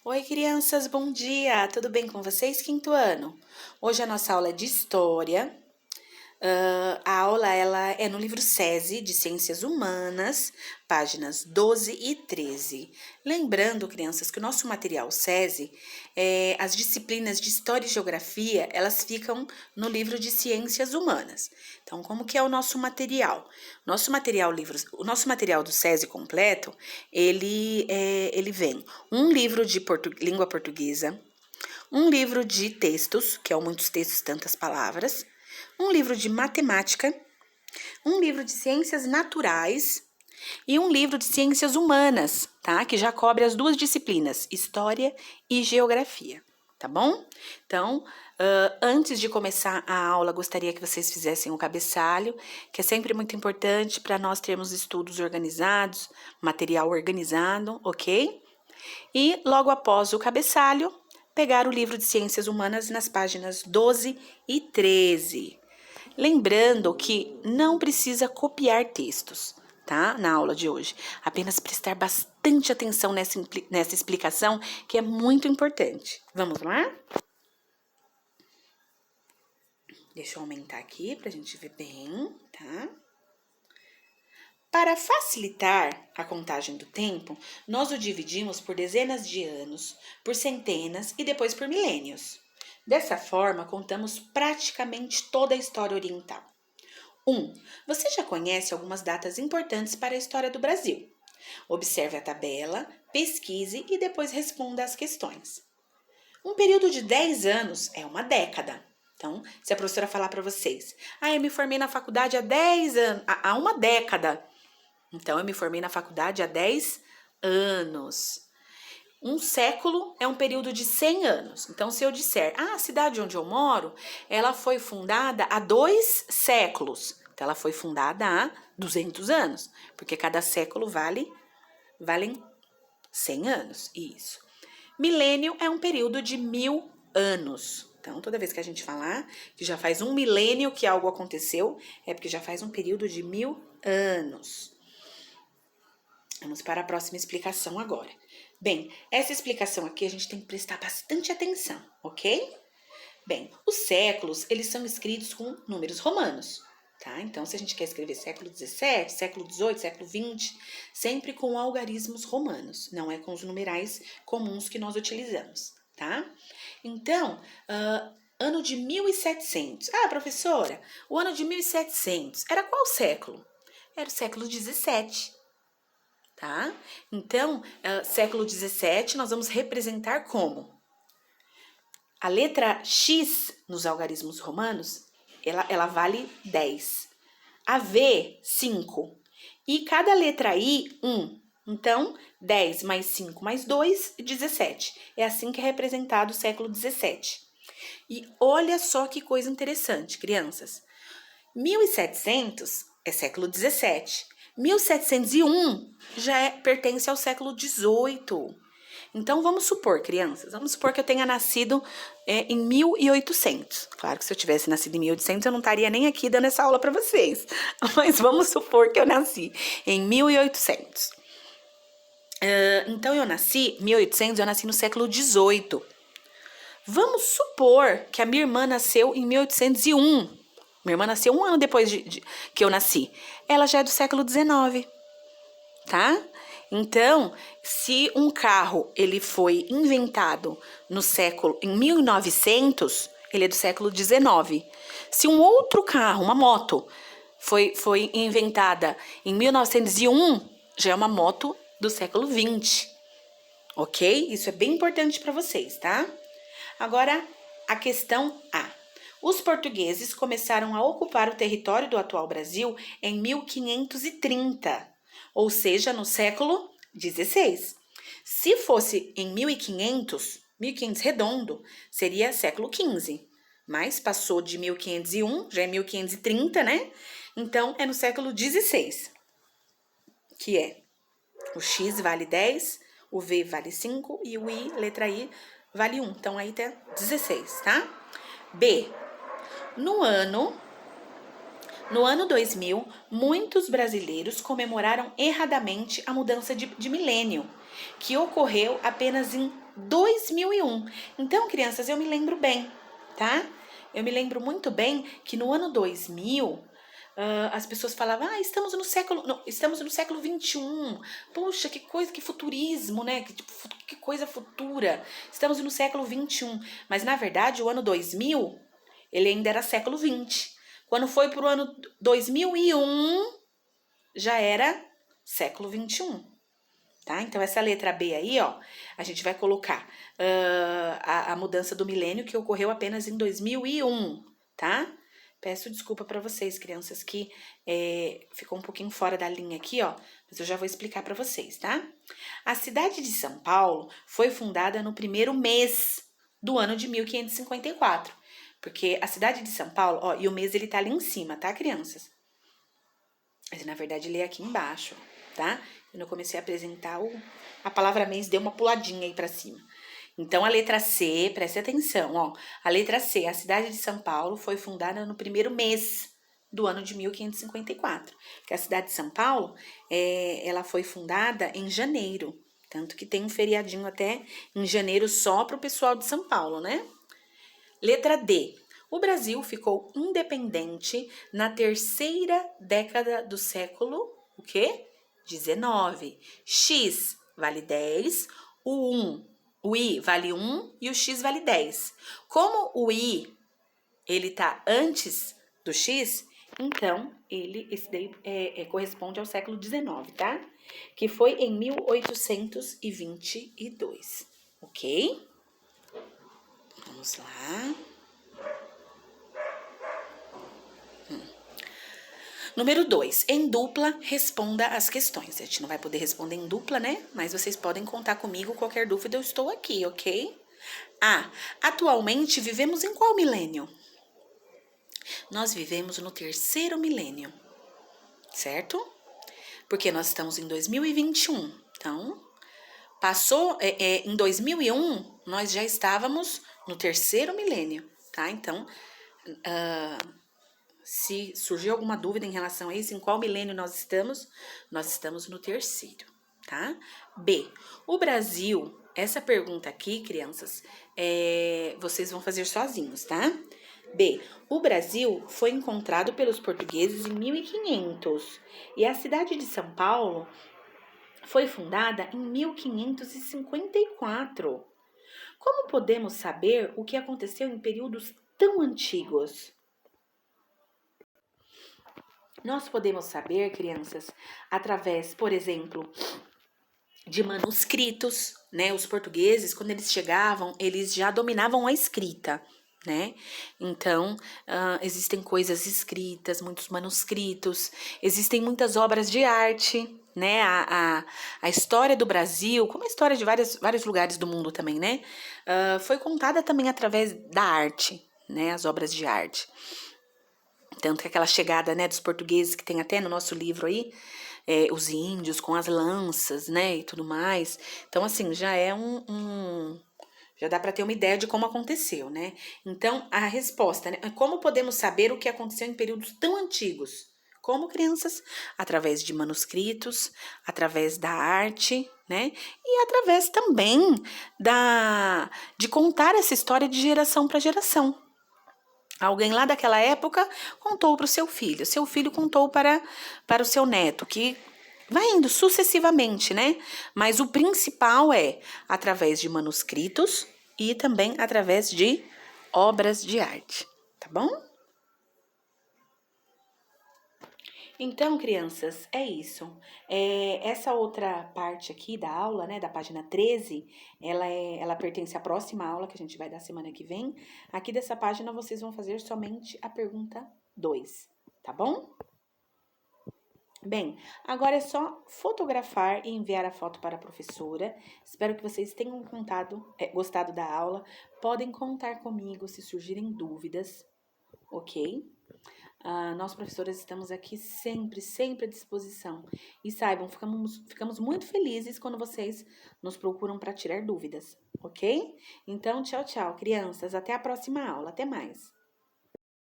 Oi, crianças, bom dia! Tudo bem com vocês? Quinto ano. Hoje a nossa aula é de História. A aula ela é no livro SESI, de Ciências Humanas, páginas 12 e 13. Lembrando, crianças, que o nosso material SESI, as disciplinas de História e Geografia, elas ficam no livro de Ciências Humanas. Então, como que é o nosso material? O nosso material do SESI completo, ele vem um livro de língua portuguesa, um livro de textos, que é o Muitos Textos, Tantas Palavras, um livro de matemática, um livro de ciências naturais e um livro de ciências humanas, tá? Que já cobre as duas disciplinas, história e geografia, tá bom? Então, antes de começar a aula, gostaria que vocês fizessem o cabeçalho, que é sempre muito importante para nós termos estudos organizados, material organizado, ok? E logo após o cabeçalho, pegar o livro de ciências humanas nas páginas 12 e 13. Lembrando que não precisa copiar textos, tá? Na aula de hoje. Apenas prestar bastante atenção nessa explicação, que é muito importante. Vamos lá? Deixa eu aumentar aqui pra gente ver bem, tá? Para facilitar a contagem do tempo, nós o dividimos por dezenas de anos, por centenas e depois por milênios. Dessa forma, contamos praticamente toda a história oriental. 1. Você já conhece algumas datas importantes para a história do Brasil. Observe a tabela, pesquise e depois responda às questões. Um período de 10 anos é uma década. Então, se a professora falar para vocês, eu me formei na faculdade há 10 anos, há uma década. Então, eu me formei na faculdade há 10 anos. Um século é um período de 100 anos. Então, se eu disser, a cidade onde eu moro, ela foi fundada há 2 séculos. Então, ela foi fundada há 200 anos, porque cada século valem 100 anos. Isso. Milênio é um período de 1000 anos. Então, toda vez que a gente falar que já faz um milênio que algo aconteceu, é porque já faz um período de 1000 anos. Vamos para a próxima explicação agora. Bem, essa explicação aqui a gente tem que prestar bastante atenção, ok? Bem, os séculos, eles são escritos com números romanos, tá? Então, se a gente quer escrever século 17, século 18, século 20, sempre com algarismos romanos, não é com os numerais comuns que nós utilizamos, tá? Então, ano de 1700. Professora, o ano de 1700 era qual século? Era o século 17. Tá? Então, século 17, nós vamos representar como? A letra X nos algarismos romanos, ela vale 10. A V, 5. E cada letra I, 1. Então, 10 mais 5 mais 2, 17. É assim que é representado o século 17. E olha só que coisa interessante, crianças. 1700 é século 17. 1701 já pertence ao século 18. Então, vamos supor, crianças, vamos supor que eu tenha nascido em 1800. Claro que se eu tivesse nascido em 1800, eu não estaria nem aqui dando essa aula para vocês. Mas vamos supor que eu nasci em 1800. Então, 1800, eu nasci no século 18. Vamos supor que a minha irmã nasceu em 1801. Minha irmã nasceu um ano depois que eu nasci. Ela já é do século 19, tá? Então, se um carro ele foi inventado em 1900, ele é do século 19. Se um outro carro, uma moto, foi inventada em 1901, já é uma moto do século 20. Ok? Isso é bem importante para vocês, tá? Agora, a questão A. Os portugueses começaram a ocupar o território do atual Brasil em 1530, ou seja, no século XVI. Se fosse em 1500, 1500 redondo, seria século XV. Mas passou de 1501, já é 1530, né? Então, é no século XVI, que é o X vale 10, o V vale 5 e o I, letra I, vale 1. Então, aí tá 16, tá? B. No ano 2000, muitos brasileiros comemoraram erradamente a mudança de milênio, que ocorreu apenas em 2001. Então, crianças, eu me lembro bem, tá? Eu me lembro muito bem que no ano 2000, as pessoas falavam, estamos no século 21. Puxa, que coisa, que futurismo, né? Que coisa futura. Estamos no século 21. Mas, na verdade, o ano 2000, ele ainda era século 20. Quando foi pro ano 2001, já era século 21. Tá? Então, essa letra B aí, ó, a gente vai colocar a mudança do milênio que ocorreu apenas em 2001, tá? Peço desculpa para vocês, crianças, que ficou um pouquinho fora da linha aqui, ó, mas eu já vou explicar para vocês, tá? A cidade de São Paulo foi fundada no primeiro mês do ano de 1554, porque a cidade de São Paulo, ó, e o mês ele tá ali em cima, tá, crianças? Mas, na verdade, ele é aqui embaixo, tá? Quando eu comecei a apresentar, a palavra mês deu uma puladinha aí pra cima. Então, a letra C, preste atenção, ó. A letra C, a cidade de São Paulo foi fundada no primeiro mês do ano de 1554. Que a cidade de São Paulo, ela foi fundada em janeiro. Tanto que tem um feriadinho até em janeiro só pro pessoal de São Paulo, né? Letra D. O Brasil ficou independente na terceira década do século, o quê? 19. X vale 10, o I vale 1 e o X vale 10. Como o I, ele tá antes do X, então esse daí corresponde ao século 19, tá? Que foi em 1822, ok? Vamos lá. Número 2, em dupla, responda as questões. A gente não vai poder responder em dupla, né? Mas vocês podem contar comigo, qualquer dúvida eu estou aqui, ok? A. Atualmente vivemos em qual milênio? Nós vivemos no terceiro milênio, certo? Porque nós estamos em 2021. Então, passou, em 2001, nós já estávamos no terceiro milênio, tá? Então, se surgir alguma dúvida em relação a isso, em qual milênio nós estamos no terceiro, tá? B. O Brasil, essa pergunta aqui, crianças, vocês vão fazer sozinhos, tá? B. O Brasil foi encontrado pelos portugueses em 1500 e a cidade de São Paulo foi fundada em 1554. Como podemos saber o que aconteceu em períodos tão antigos? Nós podemos saber, crianças, através, por exemplo, de manuscritos, né? Os portugueses, quando eles chegavam, eles já dominavam a escrita, né? Então, existem coisas escritas, muitos manuscritos, existem muitas obras de arte, né? A história do Brasil, como a história de vários lugares do mundo também, né? Foi contada também através da arte, né? As obras de arte. Tanto que aquela chegada, né, dos portugueses, que tem até no nosso livro aí, os índios com as lanças, né, e tudo mais. Então, assim, já é já dá para ter uma ideia de como aconteceu, né? Então, a resposta, né? Como podemos saber o que aconteceu em períodos tão antigos? Como, crianças? Através de manuscritos, através da arte, né? E através também de contar essa história de geração para geração. Alguém lá daquela época contou para o seu filho contou para o seu neto, que vai indo sucessivamente, né? Mas o principal é através de manuscritos e também através de obras de arte, tá bom? Então, crianças, é isso. Essa outra parte aqui da aula, né, da página 13, ela pertence à próxima aula que a gente vai dar semana que vem. Aqui dessa página vocês vão fazer somente a pergunta 2, tá bom? Bem, agora é só fotografar e enviar a foto para a professora. Espero que vocês tenham gostado da aula. Podem contar comigo se surgirem dúvidas, ok? Nós, professoras, estamos aqui sempre à disposição. E saibam, ficamos muito felizes quando vocês nos procuram para tirar dúvidas, ok? Então, tchau, crianças. Até a próxima aula. Até mais.